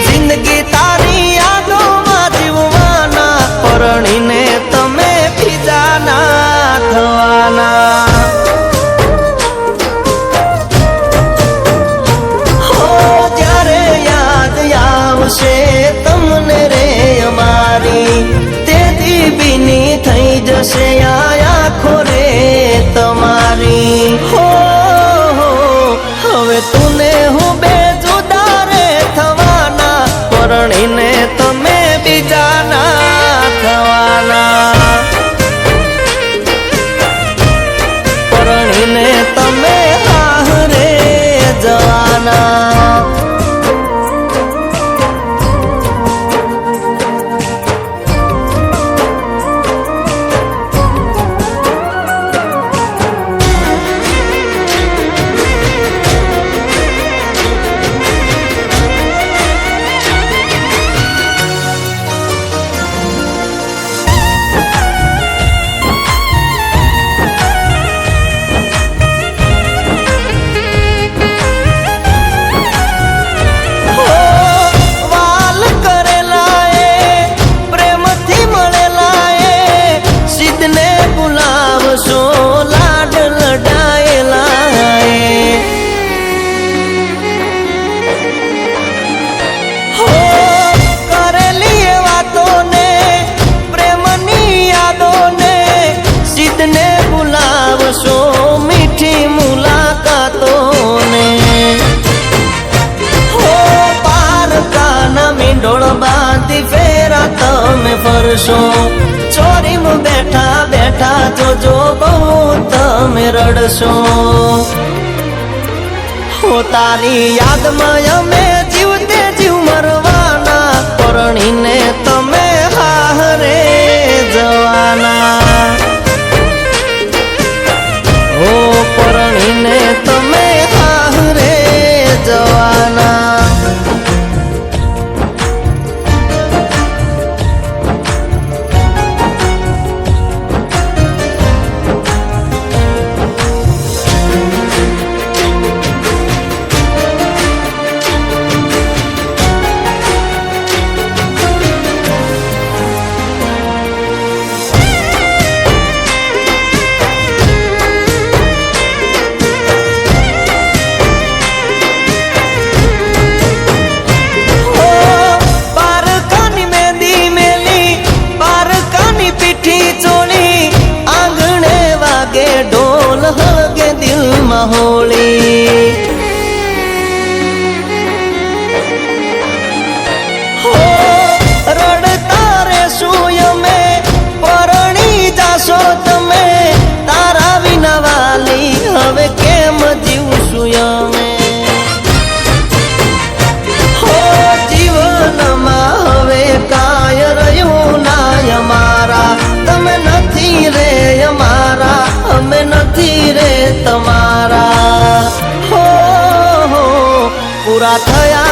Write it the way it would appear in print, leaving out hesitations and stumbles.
जिंदगी तारी यादों में जीववाना परणीने तमे बीजाना थवाना हो जारे याद आवशे तमने रे अमारी तेदी बीनी थई जशे आखो रे तमारी हो हवे तूने हूँ बेजुदा रे थवाना परणीने तमे बीजाना थवाना परणीने तमे हारे जवाना मीठी मुलाकातों ने हो पार काना मींडोळ बांधी फेरा तमे फरशो चोरी में बैठा बैठा जो बहु तमे रड़शो हो तारी याद में अमे जीवते जीव मरवाना परणीने तमे हारे जवाना ओ परणीने तमे हारे जवाना ढोल हलगे दिल महोली हो रड़ता रे सूय में परणी जाशो तमे तारा विना वाली हवे केम जीव सूय में हो जीवन मा हवे काय रह्यु नाय मारा तमे नथी रे अमारा हमें नथी रे तमारा हो पूरा थया